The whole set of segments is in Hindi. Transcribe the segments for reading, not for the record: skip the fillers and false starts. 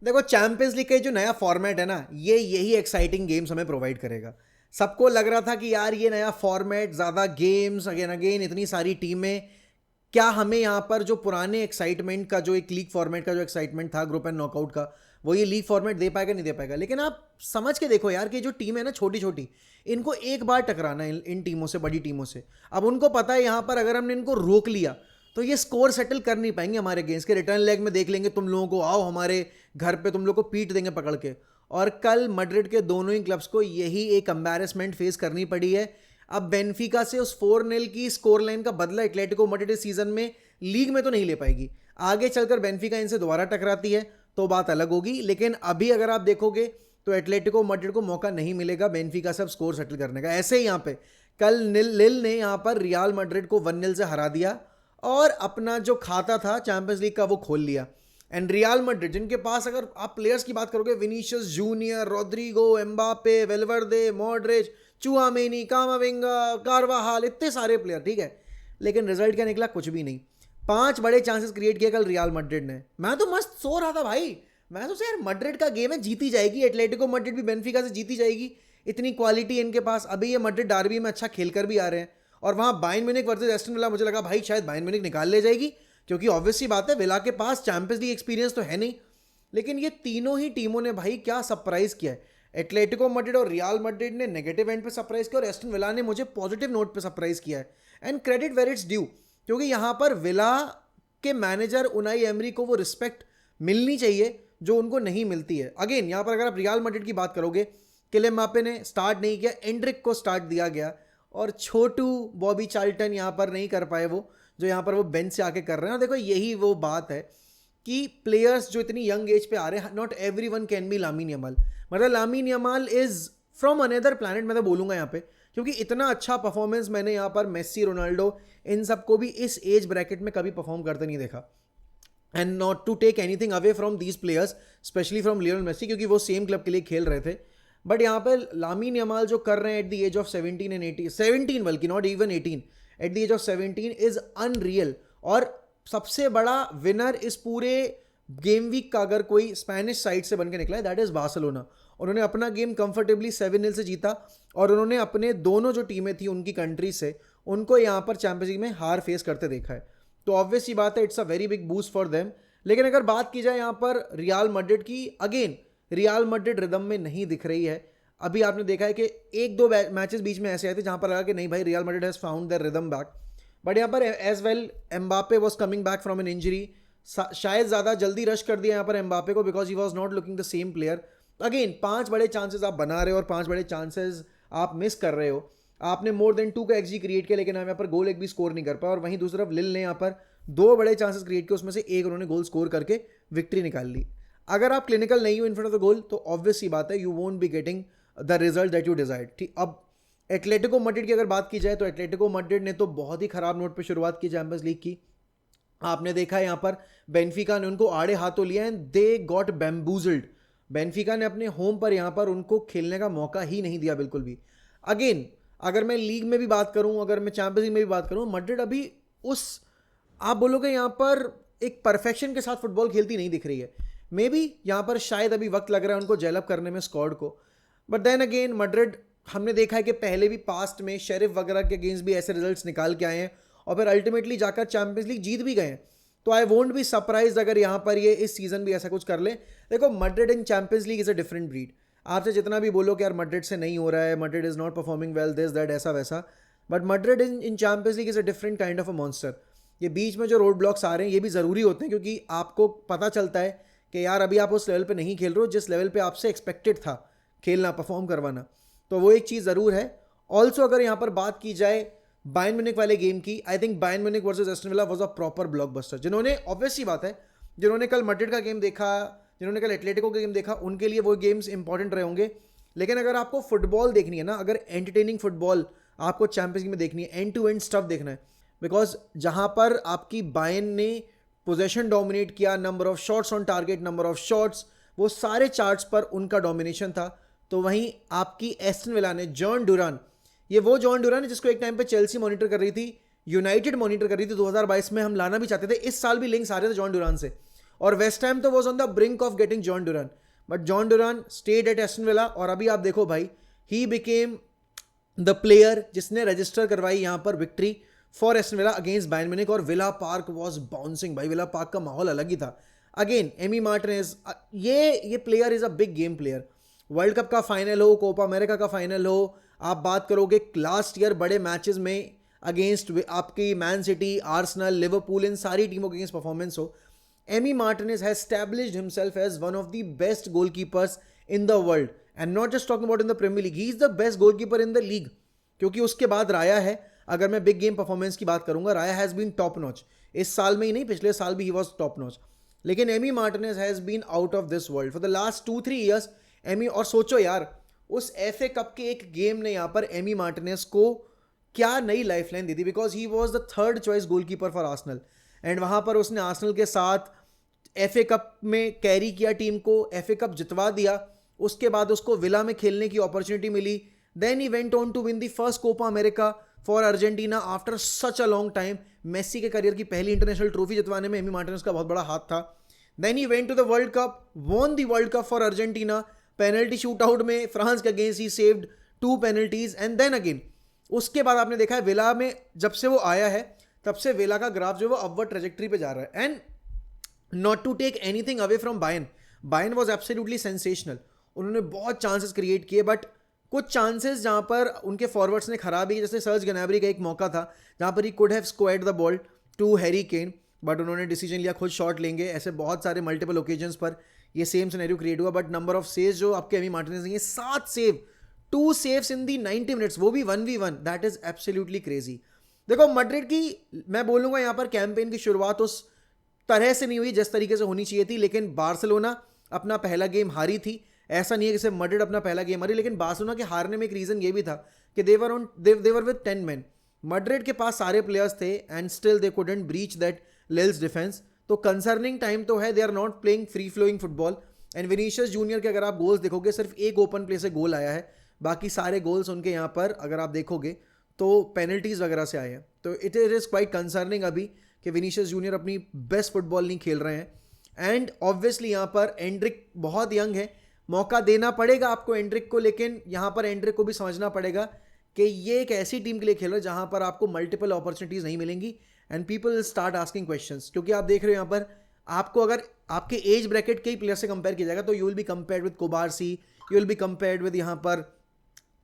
देखो चैंपियंस लीग का जो नया फॉर्मेट है ना, ये यही एक्साइटिंग गेम्स हमें प्रोवाइड करेगा। सबको लग रहा था कि यार ये नया फॉर्मेट, ज़्यादा गेम्स, अगेन अगेन इतनी सारी टीमें, क्या हमें यहाँ पर जो पुराने एक्साइटमेंट का, जो एक लीग फॉर्मेट का जो एक्साइटमेंट था ग्रुप एंड नॉकआउट का, वो ये लीग फॉर्मेट दे पाएगा नहीं दे पाएगा। लेकिन आप समझ के देखो यार कि जो टीम है ना छोटी छोटी, इनको एक बार टकराना है इन टीमों से, बड़ी टीमों से। अब उनको पता है यहाँ पर अगर हमने इनको रोक लिया तो ये स्कोर सेटल कर नहीं पाएंगे हमारे अगेंस्ट के। रिटर्न लेग में देख लेंगे तुम लोगों को, आओ हमारे घर पे, तुम लोग को पीट देंगे पकड़ के। और कल मैड्रिड के दोनों ही क्लब्स को यही एक एम्बैरेसमेंट फेस करनी पड़ी है। अब बेनफिका से उस 4-0 की स्कोर लाइन का बदला एटलेटिको मैड्रिड इस सीजन में लीग में तो नहीं ले पाएगी। आगे चलकर बेनफिका इनसे दोबारा टकराती है तो बात अलग होगी, लेकिन अभी अगर आप देखोगे तो एटलेटिको मैड्रिड को मौका नहीं मिलेगा बेनफिका से अब स्कोर सेटल करने का। ऐसे ही यहाँ पे कल लिल ने यहाँ पर रियल मैड्रिड को 1-0 से हरा दिया और अपना जो खाता था चैंपियंस लीग का वो खोल लिया। एंड रियल मैड्रिड, जिनके पास अगर आप प्लेयर्स की बात करोगे, Vinicius Junior, Rodrigo, Mbappe, Valverde, Modric, Tchouameni, Camavinga, Carvajal, इतने सारे प्लेयर, ठीक है, लेकिन रिजल्ट क्या निकला? कुछ भी नहीं। 5 बड़े चांसेस क्रिएट किए कल रियल मैड्रिड ने। मैं तो मस्त सो रहा था भाई, मैं तो यार मैड्रिड का गेम है, जीती जाएगी, एटलेटिको मैड्रिड भी बेनफिका से जीती जाएगी, इतनी क्वालिटी इनके पास। अभी ये मैड्रिड डार्बी में अच्छा खेलकर भी आ रहे हैं, और वहाँ Bayern Munich versus Aston villa, मुझे लगा भाई शायद बायर्न म्यूनिख निकाल ले जाएगी, क्योंकि ऑब्वियसली बात है विला के पास चैंपियंस लीग एक्सपीरियंस तो है नहीं। लेकिन ये तीनों ही टीमों ने भाई क्या सरप्राइज किया है। एटलेटिको मैड्रिड और रियल मैड्रिड ने नेगेटिव एंड पे सरप्राइज किया, और एस्टन विला ने मुझे पॉजिटिव नोट पे सरप्राइज किया है। And credit where it's due, क्योंकि यहाँ पर विला के मैनेजर उनाई एमरी को वो रिस्पेक्ट मिलनी चाहिए जो उनको नहीं मिलती है। अगेन यहाँ पर अगर आप रियल मैड्रिड की बात करोगे, किलियन म्बाप्पे ने स्टार्ट नहीं किया, एंड्रिक को स्टार्ट दिया गया, और छोटू बॉबी चार्ल्टन यहाँ पर नहीं कर पाए वो, जो यहाँ पर वो बेंच से आके कर रहे हैं। और देखो यही वो बात है कि प्लेयर्स जो इतनी यंग एज पे आ रहे हैं, not every one can be Lamine Yamal. मतलब Lamine Yamal is from another planet, मैं तो बोलूँगा यहाँ पे, क्योंकि इतना अच्छा परफॉर्मेंस मैंने यहाँ पर मेस्सी, रोनाल्डो, इन सबको भी इस एज ब्रैकेट में कभी परफॉर्म करते नहीं देखा। And not to take anything away from these players, specially from Lionel Messi, क्योंकि वो सेम क्लब के लिए खेल रहे थे। बट यहाँ पर लामीन यमाल जो कर रहे हैं at the age of 17 and 18, 17 बल्कि not even 18, at the age of 17 is unreal. और सबसे बड़ा विनर इस पूरे गेम वीक का अगर कोई स्पेनिश साइड से बन के निकला है, दैट इज बार्सिलोना। उन्होंने अपना गेम कंफर्टेबली 7-0 से जीता, और उन्होंने अपने दोनों जो टीमें थी उनकी कंट्री से, उनको यहाँ पर चैंपियंस लीग में हार फेस करते देखा है। तो ऑब्वियस ही बात है, it's a very big boost for them. लेकिन अगर बात की जाए यहाँ पर रियल मैड्रिड की, अगेन रियल मैड्रिड रिदम में नहीं दिख रही है। अभी आपने देखा है कि 1-2 मैचेस बीच में ऐसे आए थे जहाँ पर लगा कि नहीं भाई Real Madrid has found their rhythm back. But यहाँ पर as well Mbappe was coming back from an injury, शायद ज़्यादा जल्दी रश कर दिया यहाँ पर एम्बापे को, because he was not looking the same player. Again 5 बड़े चांसेस आप बना रहे हो और 5 बड़े चांसेस आप मिस कर रहे हो। आपने मोर देन 2 का एक्सजी क्रिएट किया, लेकिन आप यहाँ पर गोल एक भी स्कोर नहीं कर पाया। और वहीं दूसरी तरफ लिल ने यहाँ पर 2 बड़े चांसेस क्रिएट किए, उसमें से एक उन्होंने गोल स्कोर करके विक्ट्री निकाल ली। अगर आप क्लिनिकल नहीं हो in front of the goal तो ऑब्वियस ही बात है you won't be getting the result that you desired. ठीक, अब एटलेटिको मैड्रिड की अगर बात की जाए तो एटलेटिको मैड्रिड ने तो बहुत ही खराब नोट पे शुरुआत की चैंपियंस लीग की। आपने देखा है यहाँ पर बेनफिका ने उनको आड़े हाथों लिया एंड दे गॉट बैम्बूजल्ड। बेनफिका ने अपने होम पर यहाँ पर उनको खेलने का मौका ही नहीं दिया बिल्कुल भी। अगेन अगर मैं लीग में भी बात करूँ, अगर मैं चैंपियंस लीग में भी बात करूँ, मैड्रिड अभी उस, आप बोलोगे यहाँ पर एक परफेक्शन के साथ फुटबॉल खेलती नहीं दिख रही है। मे बी यहाँ पर शायद अभी वक्त लग रहा है उनको जेलअप करने में स्क्वाड को। बट देन अगेन मैड्रिड, हमने देखा है कि पहले भी पास्ट में शेरिफ वगैरह के अगेंस्ट भी ऐसे रिजल्ट्स निकाल के आए हैं और फिर अल्टीमेटली जाकर चैंपियंस लीग जीत भी गए हैं। तो आई वोंट बी सरप्राइज अगर यहाँ पर ये इस सीजन भी ऐसा कुछ कर ले। देखो Madrid in champions league is a different breed. आपसे जितना भी बोलो कि यार मैड्रिड से नहीं हो रहा है, Madrid is not performing well, this that ऐसा वैसा, but Madrid in champions league is a different kind of a monster. ये बीच में जो रोड ब्लॉक्स आ रहे हैं ये भी ज़रूरी होते हैं, क्योंकि आपको पता चलता है कि यार अभी आप उस लेवल पे नहीं खेल रहे हो जिस लेवल पे आपसे एक्सपेक्टेड था खेलना, परफॉर्म करवाना। तो वो एक चीज़ ज़रूर है। ऑल्सो अगर यहाँ पर बात की जाए बायर्न म्यूनिख वाले गेम की, I think Bayern Munich versus Aston villa was a proper blockbuster. जिन्होंने, ऑब्वियस सी बात है, जिन्होंने कल मैड्रिड का गेम देखा, जिन्होंने कल एटलेटिको का गेम देखा, उनके लिए वो गेम्स इंपॉर्टेंट रहे होंगे। लेकिन अगर आपको फुटबॉल देखनी है ना, अगर एंटरटेनिंग फुटबॉल आपको चैंपियंस लीग में देखनी है, एंड टू एंड स्टफ देखना है, बिकॉज जहाँ पर आपकी बायर्न ने पोजेशन डोमिनेट किया, number of shots on target, number of shots, वो सारे चार्ट्स पर उनका डोमिनेशन था। तो वहीं आपकी एस्टन विला ने, जॉन डुरान, ये वो जॉन डुरान है जिसको एक टाइम पे चेल्सी मॉनिटर कर रही थी, यूनाइटेड मॉनिटर कर रही थी, 2022 में हम लाना भी चाहते थे, इस साल भी लिंक्स आ रहे थे जॉन डुरान से। और वेस्ट हैम तो was on the brink of getting Jhon Duran, but Jhon Duran stayed at Aston Villa, और अभी आप देखो भाई, ही बिकेम द प्लेयर जिसने रजिस्टर करवाई यहाँ पर victory for Aston Villa against Bayern Munich, और विला पार्क वाज बाउंसिंग भाई, विला पार्क का माहौल अलग ही था. अगेन एमी मार्टिनेज, ये player is a big game player. World cup का फाइनल हो, कोपा अमेरिका का फाइनल हो, आप बात करोगे लास्ट ईयर बड़े मैचेस में अगेंस्ट आपकी मैन सिटी, आर्सेनल, लिवरपूल, इन सारी टीमों के अगेंस्ट परफॉर्मेंस हो, Amy Martinez has established himself as one of the best goalkeepers in the world, and not just talking about in the Premier League, he is the best goalkeeper in the league. क्योंकि उसके बाद राया है, अगर मैं बिग गेम परफॉर्मेंस की बात करूंगा, राया हैज बीन टॉप नॉच. इस साल में ही नहीं, पिछले साल भी ही वॉज टॉप नॉच. लेकिन Emi Martinez has been out of this world for the last 2-3 years. Emi, और सोचो यार, उस एफए कप के एक गेम ने यहाँ पर एमी मार्टिनेज को क्या नई लाइफ लाइन दी थी, because he was the third choice goalkeeper for Arsenal, and वहां पर उसने आर्सेनल के साथ एफए कप में कैरी किया टीम को, एफए कप जितवा दिया. उसके बाद उसको विला में खेलने की अपॉर्चुनिटी मिली. Then he went on to win the first Copa America for Argentina after such a long time. Messi के करियर की पहली इंटरनेशनल ट्रॉफी जितवाने में एमी मार्टिनेज का बहुत बड़ा हाथ था. Then he went to the world cup, won the world cup for Argentina. Penalty shoot out में फ्रांस के against he saved 2 penalties. And then again उसके बाद आपने देखा है विला में जब से वो आया है, तब से विला का ग्राफ जो है वो अपवर्ड ट्रेजेक्टरी पे जा रहा है. And not to take anything away from Bayern, Bayern was absolutely sensational. उन्होंने बहुत चांसेस क्रिएट किए, बट कुछ चांसेस जहां पर उनके फॉरवर्ड्स ने खराबी की, जैसे सर्ज गनाब्री का एक मौका था जहां पर he could have squared the ball to Harry Kane, but उन्होंने डिसीजन लिया खुद शॉट लेंगे. ऐसे बहुत सारे मल्टीपल ओकेजन्स पर ये सेम सिनेरियो क्रिएट हुआ. बट नंबर ऑफ सेव्स जो आपके एमी मार्टिनेज ने, 7 सेव, 2 सेव्स इन दी 90 मिनट्स, वो भी 1v1, that is absolutely crazy. देखो मैड्रिड की मैं बोलूंगा यहाँ पर कैंपेन की शुरुआत उस तरह से नहीं हुई जिस तरीके से होनी चाहिए थी, लेकिन बार्सिलोना अपना पहला गेम हारी थी. ऐसा नहीं है कि सिर्फ मैड्रिड अपना पहला गेम हारी, लेकिन बार्सिलोना के हारने में एक रीजन ये भी था कि देवर विद 10 men. मैड्रिड के पास सारे प्लेयर्स थे and still they couldn't breach that Lille's defence. तो कंसर्निंग टाइम तो है, they are not playing free flowing football. And Vinicius junior के अगर आप गोल्स देखोगे, सिर्फ एक ओपन प्ले से गोल आया है, बाकी सारे गोल्स उनके यहाँ पर अगर आप देखोगे तो पेनल्टीज वगैरह से आए हैं. तो इट इज क्वाइट कंसर्निंग अभी कि विनीशियस जूनियर अपनी बेस्ट फुटबॉल नहीं खेल रहे हैं. एंड ऑब्वियसली यहाँ पर एंड्रिक बहुत यंग है, मौका देना पड़ेगा आपको एंड्रिक को, लेकिन यहाँ पर एंड्रिक को भी समझना पड़ेगा कि ये एक ऐसी टीम के लिए खेल रहा है जहाँ पर आपको मल्टीपल अपॉर्चुनिटीज नहीं मिलेंगी and people will start asking questions. क्योंकि आप देख रहे हो यहाँ पर आपको अगर आपके एज ब्रैकेट के ही प्लेयर से कंपेयर किया जाएगा तो you will be compared with Cubarsi, you will be compared with यहाँ पर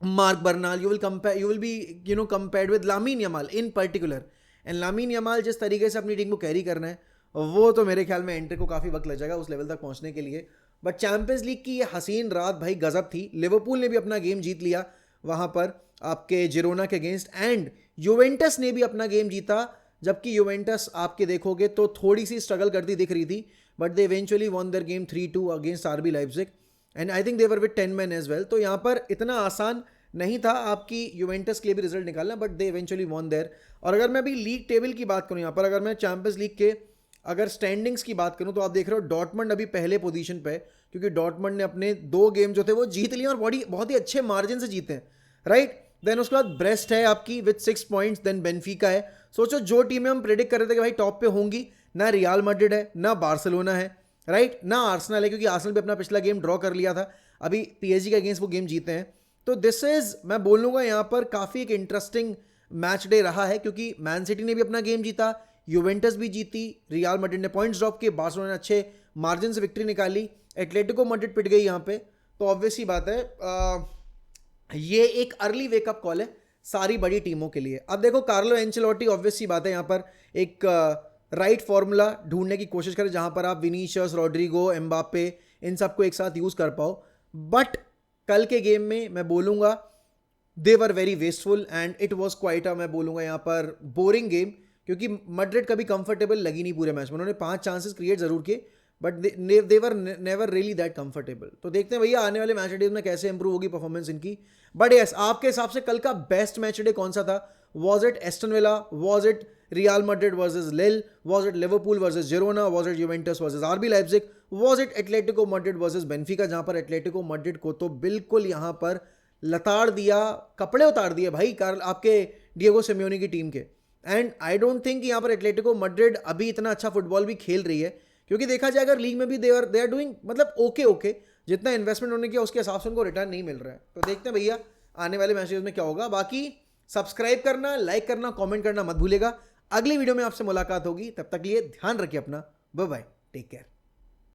Marc Bernal, you will be compared with Lamine Yamal in particular. And Lamine Yamal जिस तरीके से अपनी टीम को कैरी करना है, वो तो मेरे ख्याल में एंट्री को काफ़ी वक्त लग जाएगा उस लेवल तक पहुंचने के लिए. बट चैंपियंस लीग की ये हसीन रात भाई गजब थी. लिवरपूल ने भी अपना गेम जीत लिया वहाँ पर आपके जिरोना के अगेंस्ट, एंड यूवेंटस ने भी अपना गेम जीता, जबकि यूवेंटस आपके देखोगे तो थोड़ी सी स्ट्रगल करती दिख रही थी, but they eventually won their game 3-2 against RB Leipzig, and I think they were with 10 men as well. तो यहाँ पर इतना आसान नहीं था आपकी यूवेंटस के लिए भी रिजल्ट निकालना, but they eventually won there. और अगर मैं अभी लीग टेबल की बात करूँ यहाँ पर, अगर मैं चैंपियंस लीग के अगर स्टैंडिंग्स की बात करूँ तो आप देख रहे हो डॉर्टमंड अभी पहले पोजीशन पे है, क्योंकि डॉर्टमंड ने अपने 2 गेम जो थे वो जीत लिए और बहुत ही अच्छे मार्जिन से जीते हैं, राइट. देन उसके बाद ब्रेस्ट है आपकी विद 6 points, देन बेनफिका है. सोचो जो टीमें हम प्रेडिक्ट कर रहे थे कि भाई टॉप पे होंगी, ना रियल मैड्रिड है, ना बार्सिलोना है, राइट, ना आर्सेनल है, क्योंकि आर्सेनल भी अपना पिछला गेम ड्रॉ कर लिया था, अभी पीएसजी के अगेंस्ट वो गेम जीते हैं. तो दिस इज, मैं बोलूँगा यहाँ पर काफ़ी एक इंटरेस्टिंग मैच डे रहा है, क्योंकि मैन सिटी ने भी अपना गेम जीता, यूवेंटस भी जीती, रियल मैड्रिड ने पॉइंट्स ड्रॉप किए, बार्सिलोना ने अच्छे मार्जिन से विक्ट्री निकाली, एटलेटिको मैड्रिड पिट गई यहाँ पे. तो ऑब्वियस ही बात है ये एक अर्ली वेकअप कॉल है सारी बड़ी टीमों के लिए. अब देखो कार्लो एंचेलोटी ऑब्वियस सी बात है यहाँ पर एक राइट फॉर्मूला ढूंढने की कोशिश करें जहाँ पर आप विनीशियस, रॉड्रिगो, एम्बापे इन सबको एक साथ यूज़ कर पाओ. बट कल के गेम में मैं बोलूँगा they were very wasteful and it was quite मैं बोलूँगा यहाँ पर बोरिंग गेम, क्योंकि मैड्रिड कभी कंफर्टेबल लगी नहीं पूरे मैच में. उन्होंने 5 चांसेस क्रिएट जरूर किए, but they were never really that comfortable. तो देखते हैं भैया आने वाले मैच डे में कैसे इंप्रूव होगी परफॉर्मेंस इनकी. बट यस, आपके हिसाब से कल का बेस्ट मैच डे कौन सा था? Was it Aston Villa, was it Real Madrid versus Lille, was it Liverpool versus Girona, was it Juventus versus RB Leipzig, was it Atletico Madrid versus Benfica, जहां पर एटलेटिको मैड्रिड को तो बिल्कुल यहां पर लताड़ दिया, कपड़े उतार दिए भाई आपके डिएगो सिमियोनी की टीम के. एंड आई डोंट थिंक यहाँ पर एटलेटिको मैड्रिड अभी इतना अच्छा फुटबॉल भी खेल रही है, क्योंकि देखा जाए अगर लीग में भी दे आर डूइंग मतलब ओके जितना इन्वेस्टमेंट उन्होंने किया उसके हिसाब से उनको रिटर्न नहीं मिल रहा है। तो देखते हैं भैया आने वाले मैचेस में क्या होगा। बाकी सब्सक्राइब करना, लाइक करना, कमेंट करना मत भूलिएगा। अगली वीडियो में आपसे मुलाकात होगी, तब तक लिए ध्यान रखिए अपना। Bye bye, take care.